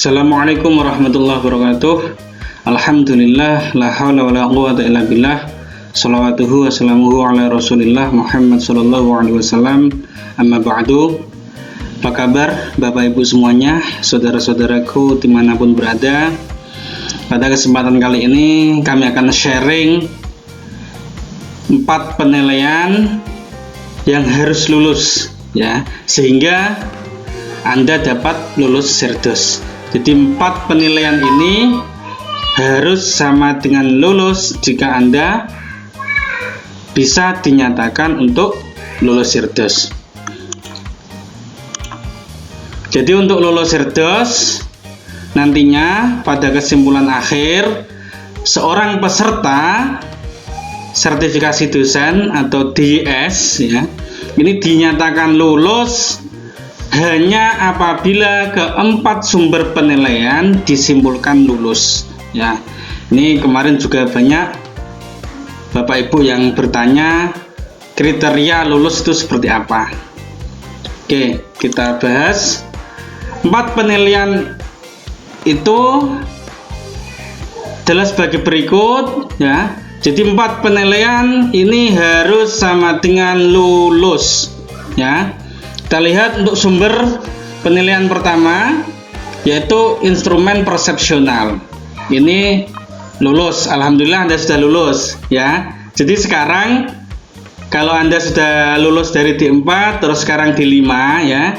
Assalamualaikum warahmatullahi wabarakatuh. Alhamdulillah, la haula wala quwwata illa billah. Shalawatuhu wassalamuhu ala Rasulillah Muhammad sallallahu alaihi wasallam. Amma ba'du. Apa kabar Bapak Ibu semuanya, saudara-saudaraku dimanapun berada? Pada kesempatan kali ini kami akan sharing 4 penilaian yang harus lulus ya, sehingga Anda dapat lulus Sirdos. Jadi 4 penilaian ini harus sama dengan lulus jika Anda bisa dinyatakan untuk lulus Sirdos. Jadi untuk lulus Sirdos nantinya pada kesimpulan akhir, seorang peserta sertifikasi dosen atau DIS ya, ini dinyatakan lulus hanya apabila keempat sumber penilaian disimpulkan lulus ya. Ini kemarin juga banyak Bapak Ibu yang bertanya kriteria lulus itu seperti apa. Oke, kita bahas 4 penilaian itu adalah sebagai berikut ya. Jadi 4 penilaian ini harus sama dengan lulus ya. Kita lihat untuk sumber penilaian pertama, yaitu instrumen persepsional. Ini lulus, alhamdulillah Anda sudah lulus ya. Jadi sekarang kalau Anda sudah lulus dari D4 terus sekarang D5 ya.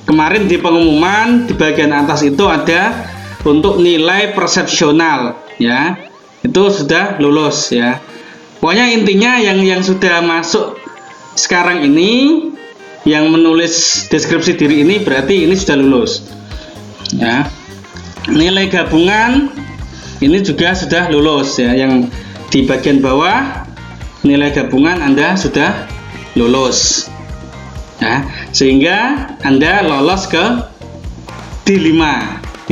Kemarin di pengumuman di bagian atas itu ada untuk nilai persepsional ya. Itu sudah lulus ya. Pokoknya intinya yang sudah masuk sekarang ini, yang menulis deskripsi diri ini berarti ini sudah lulus ya. Nilai gabungan ini juga sudah lulus ya, yang di bagian bawah nilai gabungan Anda sudah lulus ya, sehingga Anda lolos ke D5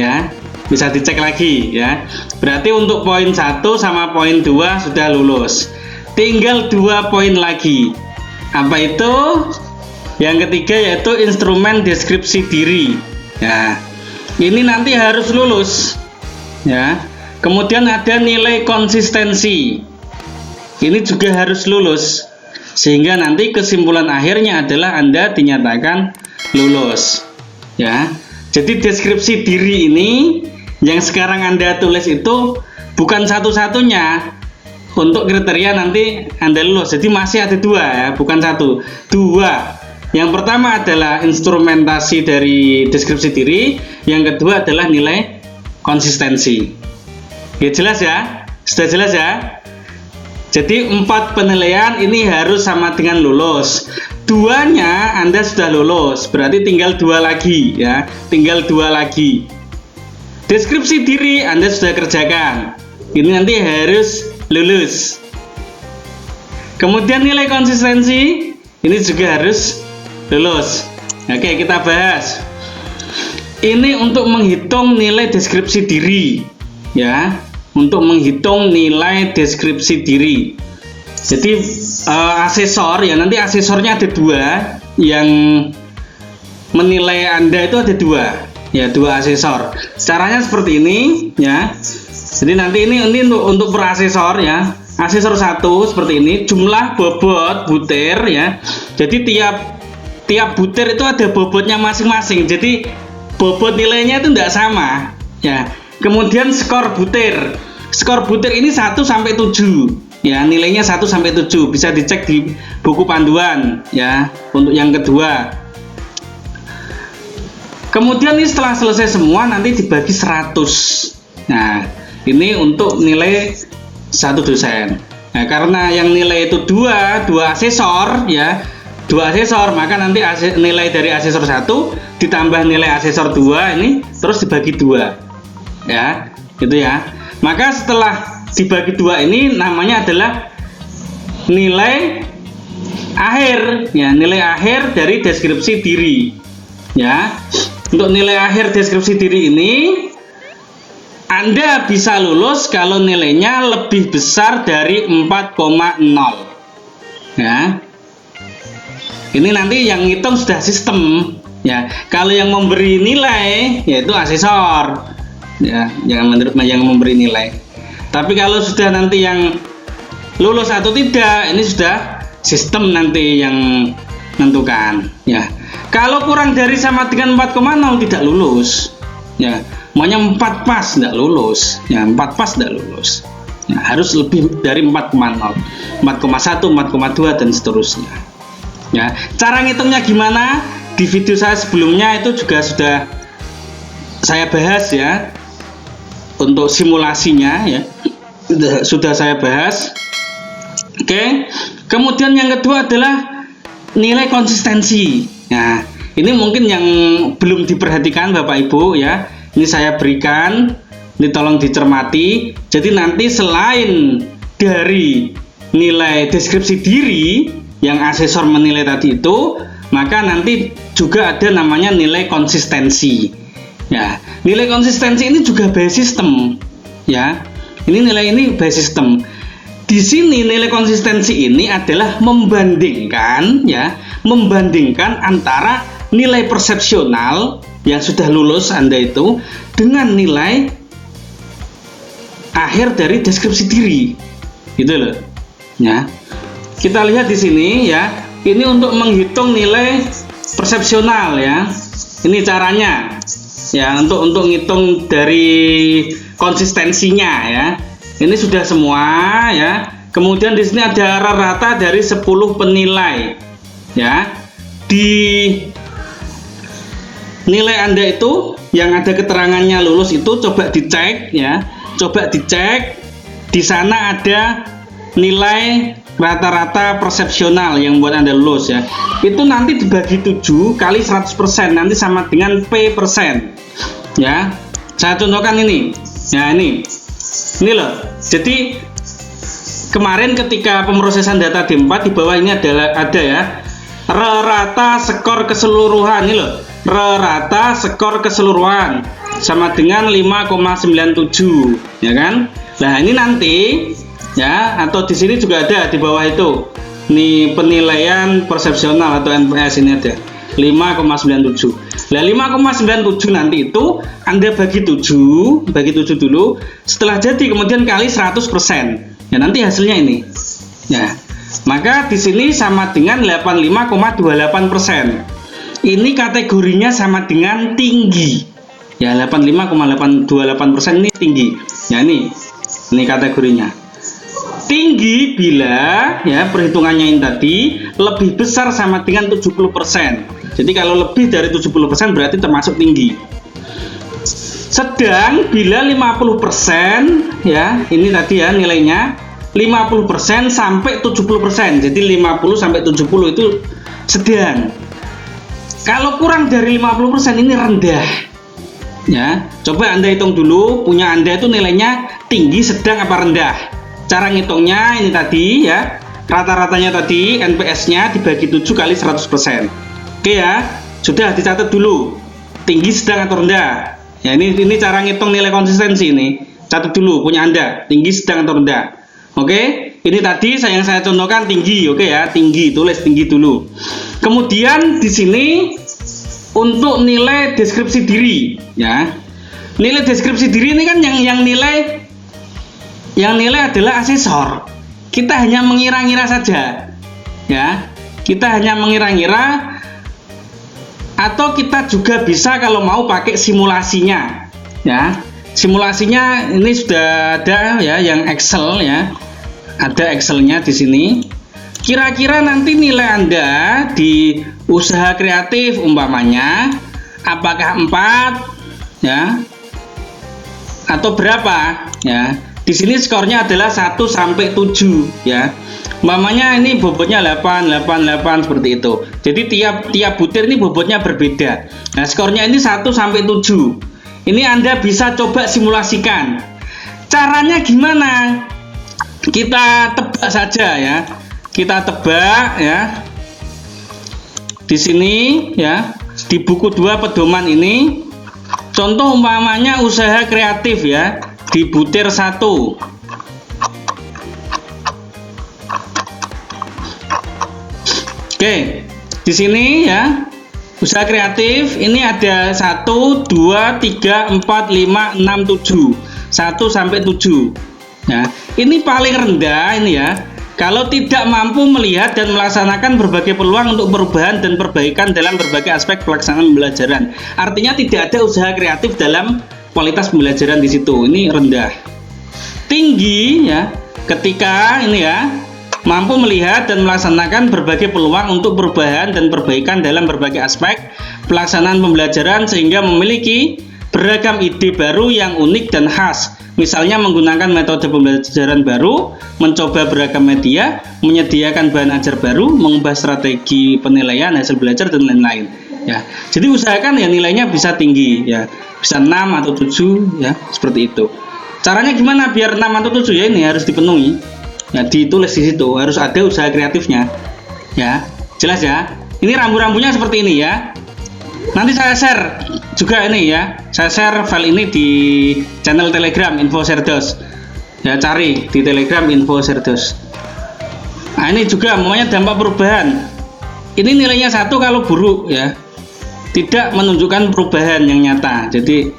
ya. Bisa dicek lagi ya. Berarti untuk poin 1 sama poin 2 sudah lulus, tinggal 2 poin lagi. Apa itu? Yang ketiga yaitu instrumen deskripsi diri ya, ini nanti harus lulus ya. Kemudian ada nilai konsistensi, ini juga harus lulus, sehingga nanti kesimpulan akhirnya adalah Anda dinyatakan lulus ya. Jadi deskripsi diri ini yang sekarang Anda tulis itu bukan satu-satunya untuk kriteria nanti Anda lulus. Jadi masih ada 2 ya, bukan 1, 2. Yang pertama adalah instrumentasi dari deskripsi diri, yang kedua adalah nilai konsistensi. Ya, jelas ya? Sudah jelas ya? Jadi 4 penilaian ini harus sama dengan lulus. 2-nya Anda sudah lulus, berarti tinggal 2 lagi ya, tinggal 2 lagi. Deskripsi diri Anda sudah kerjakan, ini nanti harus lulus. Kemudian nilai konsistensi ini juga harus lulus. Oke, kita bahas. Ini untuk menghitung nilai deskripsi diri ya, untuk menghitung nilai deskripsi diri. Jadi asesor ya, nanti asesornya ada 2, yang menilai Anda itu ada 2 ya, 2 asesor. Caranya seperti ini ya. Jadi nanti ini untuk per asesor ya. Asesor 1 seperti ini, jumlah bobot butir ya. Jadi tiap butir itu ada bobotnya masing-masing, jadi bobot nilainya itu tidak sama ya. Kemudian skor butir ini 1 sampai 7 ya, nilainya 1 sampai 7, bisa dicek di buku panduan ya untuk yang kedua. Kemudian ini setelah selesai semua nanti dibagi 100. Nah, ini untuk nilai 1 dosen. Nah, karena yang nilai itu 2 asesor ya, 2 asesor, maka nanti nilai dari asesor 1 ditambah nilai asesor 2 ini terus dibagi 2 ya, gitu ya. Maka setelah dibagi 2 ini namanya adalah nilai akhir ya, nilai akhir dari deskripsi diri ya. Untuk nilai akhir deskripsi diri ini Anda bisa lulus kalau nilainya lebih besar dari 4,0 ya. Ini nanti yang ngitung sudah sistem Ya, kalau yang memberi nilai yaitu asesor. Ya, yang memberi nilai. Tapi kalau sudah nanti yang lulus atau tidak, ini sudah sistem nanti yang menentukan. Ya, kalau kurang dari sama dengan 4,0 tidak lulus. Ya, maunya 4 pas tidak lulus. Ya, 4 pas tidak lulus. Ya, harus lebih dari 4,0, 4,1, 4,2 dan seterusnya. Ya, cara ngitungnya gimana? Di video saya sebelumnya itu juga sudah saya bahas ya. Untuk simulasinya ya. Sudah saya bahas. Oke. Kemudian yang kedua adalah nilai konsistensi. Nah, ini mungkin yang belum diperhatikan Bapak Ibu ya. Ini saya berikan, ini tolong dicermati. Jadi nanti selain dari nilai deskripsi diri yang asesor menilai tadi itu, maka nanti juga ada namanya nilai konsistensi. Ya, nilai konsistensi ini juga by system. Ya, ini nilai ini by system. Di sini nilai konsistensi ini adalah membandingkan antara nilai persepsional yang sudah lulus Anda itu dengan nilai akhir dari deskripsi diri. Gitu loh. Ya. Kita lihat di sini ya. Ini untuk menghitung nilai persepsional ya. Ini caranya. Ya, untuk ngitung dari konsistensinya ya. Ini sudah semua ya. Kemudian di sini ada rata dari 10 penilai. Ya. Di nilai Anda itu yang ada keterangannya lulus itu coba dicek ya. Coba dicek. Di sana ada nilai rata-rata persepsional yang buat Anda lulus ya. Itu nanti dibagi 7 kali 100% nanti sama dengan P persen. Ya. Saya contohkan ini. Ya, ini loh. Jadi kemarin ketika pemrosesan data D4 di bawah ini ada ya. Rata skor keseluruhan ini loh. Rata skor keseluruhan sama dengan 5,97 ya kan? Nah, ini nanti ya, atau di sini juga ada di bawah itu. Ini penilaian persepsional atau NPS ini ada 5,97. Nah, 5,97 nanti itu Anda bagi 7 dulu. Setelah jadi kemudian kali 100%. Ya, nanti hasilnya ini. Ya. Maka di sini sama dengan 85,28%. Ini kategorinya sama dengan tinggi. Ya, 85,28% ini tinggi. Ya, ini kategorinya. Tinggi bila ya perhitungannya ini tadi lebih besar sama dengan 70%. Jadi kalau lebih dari 70% berarti termasuk tinggi. Sedang bila 50% ya, ini tadi ya nilainya 50% sampai 70%. Jadi 50 sampai 70 itu sedang. Kalau kurang dari 50% ini rendah. Ya, coba Anda hitung dulu punya Anda itu nilainya tinggi, sedang apa rendah. Cara ngitungnya ini tadi ya, rata-ratanya tadi NPS-nya dibagi 7 kali 100%. Oke ya, sudah dicatat dulu tinggi, sedang atau rendah. Ya, ini cara ngitung nilai konsistensi ini. Catat dulu punya Anda, tinggi, sedang atau rendah. Oke, ini tadi yang saya contohkan tinggi, oke ya, tinggi, tulis tinggi dulu. Kemudian di sini untuk nilai deskripsi diri, ya. Nilai deskripsi diri ini kan yang nilai adalah asesor. Kita hanya mengira-ngira saja, ya. Kita hanya mengira-ngira, atau kita juga bisa kalau mau pakai simulasinya, ya. Simulasinya ini sudah ada ya, yang Excel ya. Ada Excelnya di sini. Kira-kira nanti nilai Anda di usaha kreatif umpamanya apakah 4 ya atau berapa ya. Di sini skornya adalah 1 sampai 7 ya. Umpamanya ini bobotnya 8 seperti itu. Jadi tiap butir ini bobotnya berbeda. Nah, skornya ini 1 sampai 7. Ini Anda bisa coba simulasikan. Caranya gimana? Kita tebak saja ya. Kita tebak ya. Di sini ya, di buku 2 pedoman ini contoh umpamanya usaha kreatif ya, di butir 1. Oke, di sini ya. Usaha kreatif ini ada 1, 2, 3, 4, 5, 6, 7. 1 sampai 7. Ya, ini paling rendah ini ya. Kalau tidak mampu melihat dan melaksanakan berbagai peluang untuk perubahan dan perbaikan dalam berbagai aspek pelaksanaan pembelajaran. Artinya tidak ada usaha kreatif dalam kualitas pembelajaran di situ. Ini rendah. Tinggi ya, ketika ini ya mampu melihat dan melaksanakan berbagai peluang untuk perubahan dan perbaikan dalam berbagai aspek pelaksanaan pembelajaran sehingga memiliki beragam ide baru yang unik dan khas. Misalnya menggunakan metode pembelajaran baru, mencoba beragam media, menyediakan bahan ajar baru, mengubah strategi penilaian hasil belajar dan lain-lain. Ya, jadi usahakan ya nilainya bisa tinggi ya, bisa 6 atau 7 ya, seperti itu. Caranya gimana biar 6 atau 7 ya, ini harus dipenuhi. Ya, ditulis di situ, harus ada usaha kreatifnya. Ya, jelas ya. Ini rambu-rambunya seperti ini ya. Nanti saya share juga ini ya. Saya share file ini di channel Telegram Info Serdos. Ya, cari di Telegram Info Serdos. Nah, ini juga namanya dampak perubahan. Ini nilainya 1 kalau buruk ya. Tidak menunjukkan perubahan yang nyata. Jadi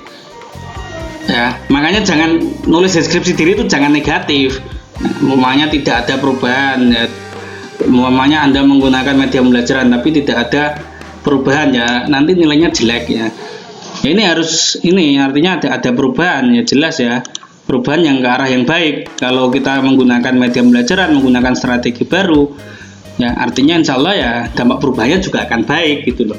ya, makanya jangan nulis deskripsi diri itu jangan negatif. Umpamanya tidak ada perubahan ya, umpamanya Anda menggunakan media pembelajaran tapi tidak ada perubahan ya, nanti nilainya jelek ya. Ya ini harus, ini artinya ada perubahan ya, jelas ya, perubahan yang ke arah yang baik. Kalau kita menggunakan media pembelajaran, menggunakan strategi baru ya, artinya insya Allah ya dampak perubahannya juga akan baik gitu loh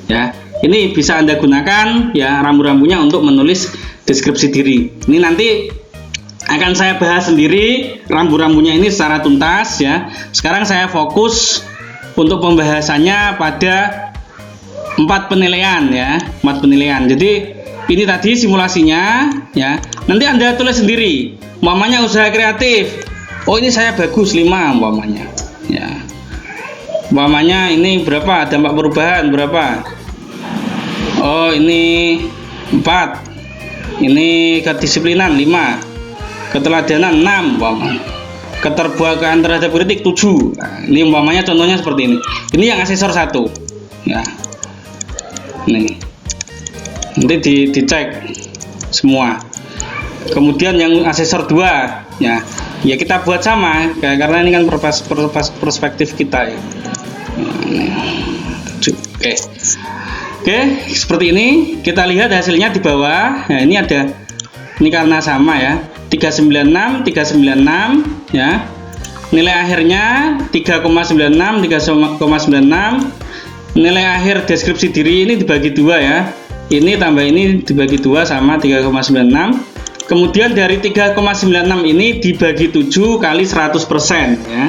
ya. Ini bisa Anda gunakan ya rambu-rambunya untuk menulis deskripsi diri. Ini nanti akan saya bahas sendiri rambu-rambunya ini secara tuntas ya. Sekarang saya fokus untuk pembahasannya pada 4 penilaian ya, 4 penilaian. Jadi ini tadi simulasinya ya. Nanti Anda tulis sendiri. Umpamanya usaha kreatif. Oh, ini saya bagus 5 umpamanya. Ya. Umpamanya ini berapa? Dampak perubahan berapa? Oh, ini 4. Ini kedisiplinan 5. Keteladanan 6 umpamanya. Keterbukaan terhadap kritik 7. Nah, ini umpamanya contohnya seperti ini. Ini yang asesor 1 ya. Nih. Nanti dicek semua. Kemudian yang asesor 2 ya. Ya kita buat sama karena ini kan perspektif kita ya. Oke. Oke, seperti ini kita lihat hasilnya di bawah. Nah, ini ada, ini karena sama ya. 396 ya. Nilai akhirnya 3,96 3,96. Nilai akhir deskripsi diri ini dibagi 2 ya. Ini tambah ini dibagi 2 sama 3,96. Kemudian dari 3,96 ini dibagi 7 kali 100% ya.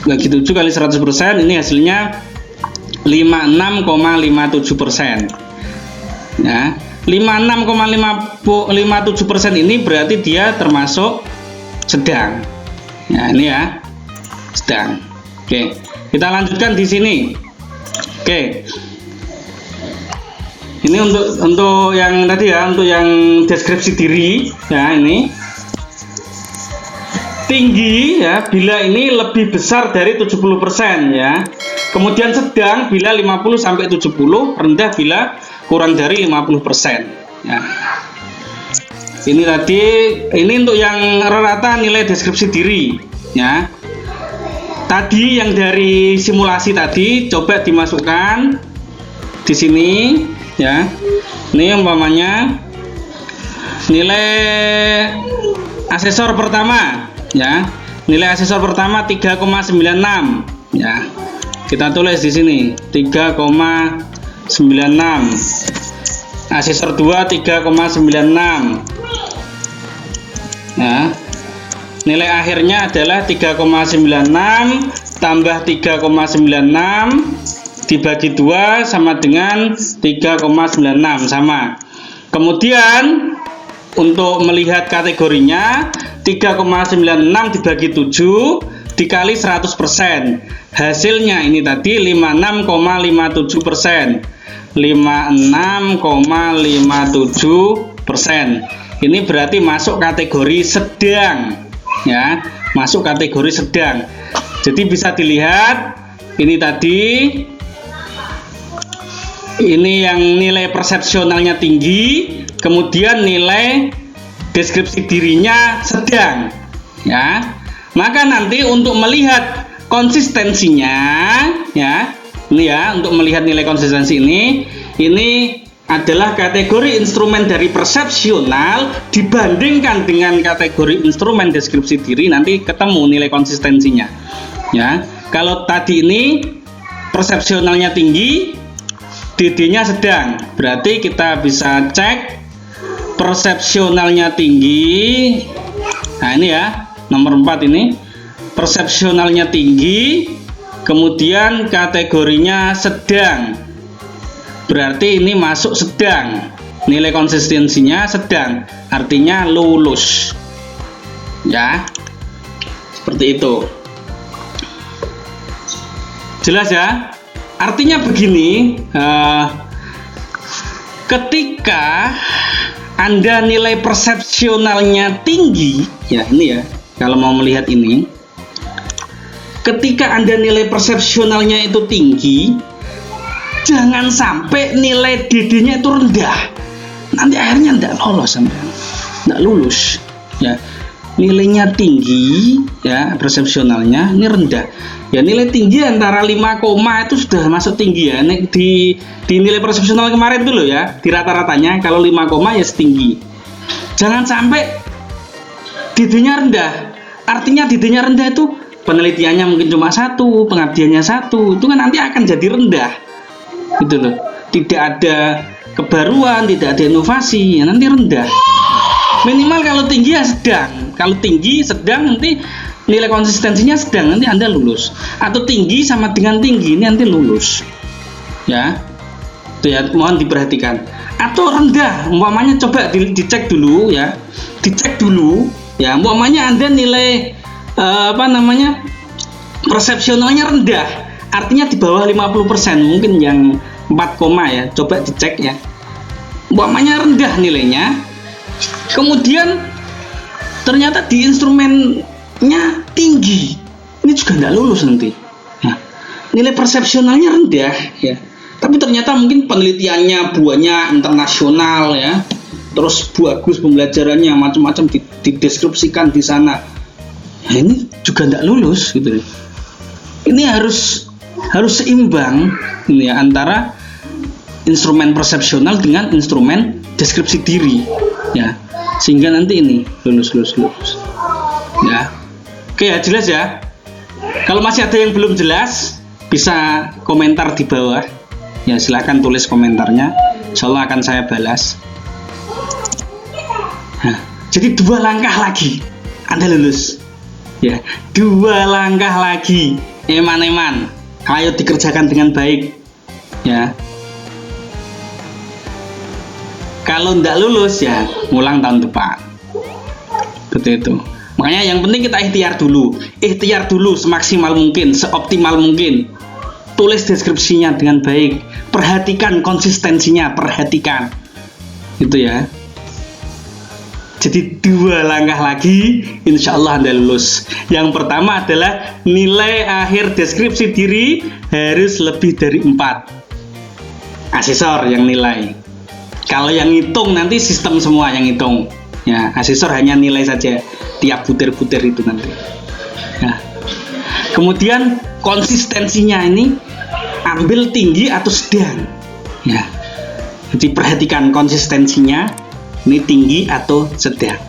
Bagi 7 kali 100% ini hasilnya 56,57% ya. 56,57% ini berarti dia termasuk sedang. Ya, ini ya. Sedang. Oke, kita lanjutkan di sini. Oke. Ini untuk yang tadi ya, untuk yang deskripsi diri ya, ini. Tinggi ya bila ini lebih besar dari 70% ya. Kemudian sedang bila 50 sampai 70, rendah bila kurang dari 50% ya. Ini tadi, ini untuk yang rata nilai deskripsi diri ya. Tadi yang dari simulasi tadi coba dimasukkan di sini ya. Ini umpamanya nilai asesor pertama ya. Nilai asesor pertama 3,96 ya. Kita tulis di sini 3,96. Asesor 2 3,96 ya. Nilai akhirnya adalah 3,96 tambah 3,96 dibagi 2 sama dengan 3,96 sama. Kemudian untuk melihat kategorinya 3,96 dibagi 7 dikali 100%. Hasilnya ini tadi 56,57%. 56,57%. Ini berarti masuk kategori sedang ya, masuk kategori sedang. Jadi bisa dilihat ini tadi Ini yang nilai persepsionalnya tinggi, kemudian nilai deskripsi dirinya sedang, ya. Maka nanti untuk melihat konsistensinya, ya, ini ya, untuk melihat nilai konsistensi ini adalah kategori instrumen dari persepsional dibandingkan dengan kategori instrumen deskripsi diri, nanti ketemu nilai konsistensinya, ya. Kalau tadi ini persepsionalnya tinggi, DD-nya sedang, berarti kita bisa cek persepsionalnya tinggi. Nah ini ya, nomor 4 ini persepsionalnya tinggi, kemudian kategorinya sedang, berarti ini masuk sedang, nilai konsistensinya sedang, artinya lulus, ya, seperti itu. Jelas ya? Artinya begini, ketika Anda nilai persepsionalnya tinggi, ya ini ya, kalau mau melihat ini, ketika Anda nilai persepsionalnya itu tinggi, jangan sampai nilai DD-nya itu rendah, nanti akhirnya tidak lolos sampai, tidak lulus, ya. Nilainya tinggi, ya, persepsionalnya ini rendah. Ya nilai tinggi antara 5, itu sudah masuk tinggi ya. Di nilai persepsional kemarin dulu ya, di rata-ratanya kalau 5, ya setinggi. Jangan sampai DD-nya rendah. Artinya DD-nya rendah itu penelitiannya mungkin cuma 1, pengabdiannya 1, itu kan nanti akan jadi rendah. Gitu loh. Tidak ada kebaruan, tidak ada inovasi, ya nanti rendah. Minimal kalau tinggi ya sedang. Kalau tinggi sedang nanti nilai konsistensinya sedang, nanti Anda lulus. Atau tinggi sama dengan tinggi, ini nanti lulus. Ya. Itu ya, mohon diperhatikan. Atau rendah, umpamanya coba dicek dulu ya. Dicek dulu ya, umpamanya Anda nilai persepsionalnya rendah. Artinya di bawah 50%, mungkin yang 4, ya. Coba dicek ya. Umpamanya rendah nilainya. Kemudian ternyata di instrumennya tinggi, ini juga tidak lulus nanti. Nah, nilai persepsionalnya rendah, ya. Tapi ternyata mungkin penelitiannya buahnya internasional, ya. Terus bagus pembelajarannya, macam-macam dideskripsikan di sana. Nah, ini juga tidak lulus, gitu. Ini harus seimbang, ini ya, antara instrumen persepsional dengan instrumen deskripsi diri, ya, sehingga nanti ini lulus, ya. Oke ya, jelas ya. Kalau masih ada yang belum jelas, bisa komentar di bawah, ya, silahkan tulis komentarnya, insya Allah akan saya balas. Nah, jadi 2 langkah lagi Anda lulus, ya, 2 langkah lagi, eman-eman, ayo dikerjakan dengan baik, ya. Kalau tidak lulus ya ngulang tahun depan. Seperti itu. Makanya yang penting kita ikhtiar dulu semaksimal mungkin, seoptimal mungkin. Tulis deskripsinya dengan baik, perhatikan konsistensinya, perhatikan. Itu ya. Jadi 2 langkah lagi, insya Allah Anda lulus. Yang pertama adalah nilai akhir deskripsi diri harus lebih dari 4. Asesor yang nilai. Kalau yang ngitung nanti sistem semua yang ngitung, ya, asesor hanya nilai saja tiap butir-butir itu nanti. Nah, kemudian konsistensinya ini ambil tinggi atau sedang, ya. Jadi perhatikan konsistensinya ini tinggi atau sedang.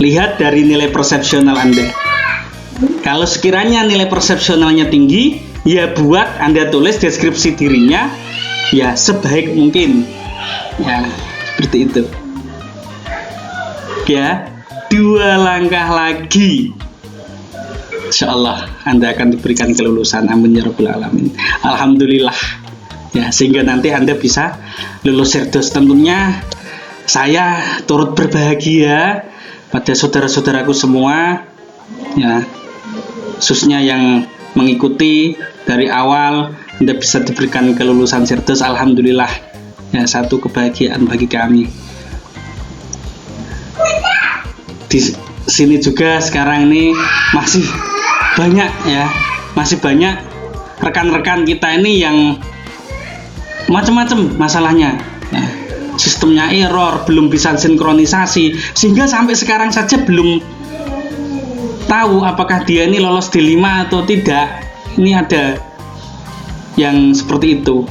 Lihat dari nilai persepsional Anda. Kalau sekiranya nilai persepsionalnya tinggi, ya buat Anda tulis deskripsi dirinya ya sebaik mungkin. Ya, seperti itu. Ya, 2 langkah lagi. Insya Allah Anda akan diberikan kelulusan. Amin ya rabbal alamin. Alhamdulillah. Ya, sehingga nanti Anda bisa lulus Sirdos. Tentunya saya turut berbahagia pada saudara-saudaraku semua, ya, khususnya yang mengikuti dari awal Anda bisa diberikan kelulusan Sirdos. Alhamdulillah. Ya, satu kebahagiaan bagi kami. Di sini juga sekarang ini masih banyak rekan-rekan kita ini yang macam-macam masalahnya. Nah, sistemnya error, belum bisa sinkronisasi, sehingga sampai sekarang saja belum tahu apakah dia ini lolos D5 atau tidak. Ini ada yang seperti itu.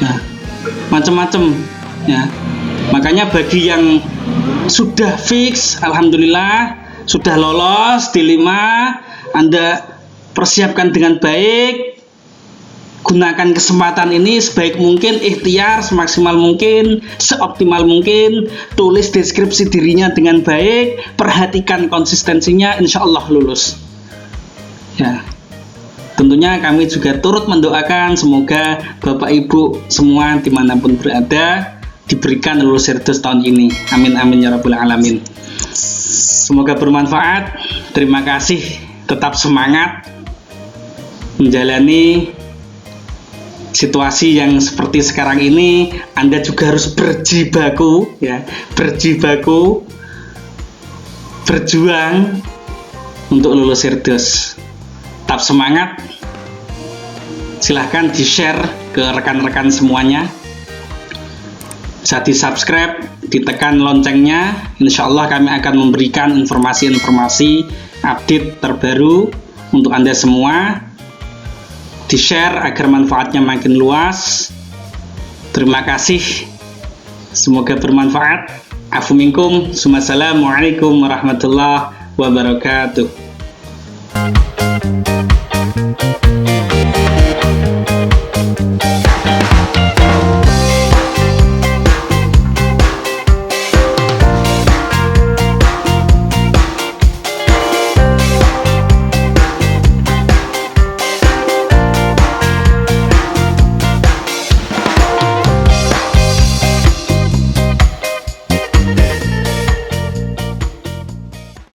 Nah, macam-macam ya. Makanya bagi yang sudah fix, alhamdulillah sudah lolos D5, Anda persiapkan dengan baik. Gunakan kesempatan ini sebaik mungkin, ikhtiar semaksimal mungkin, seoptimal mungkin, tulis deskripsi dirinya dengan baik, perhatikan konsistensinya, insya Allah lulus. Ya, tentunya kami juga turut mendoakan semoga Bapak Ibu semua dimanapun berada diberikan lulus Serdus tahun ini. Amin amin ya rabbal alamin. Semoga bermanfaat. Terima kasih. Tetap semangat menjalani situasi yang seperti sekarang ini. Anda juga harus berjibaku ya, berjuang untuk lulus Serdus. Tetap semangat. Silahkan di-share ke rekan-rekan semuanya. Bisa di-subscribe, ditekan loncengnya. Insya Allah kami akan memberikan informasi-informasi update terbaru untuk Anda semua. Di-share agar manfaatnya makin luas. Terima kasih. Semoga bermanfaat. Afu minkum. Assalamualaikum warahmatullahi wabarakatuh.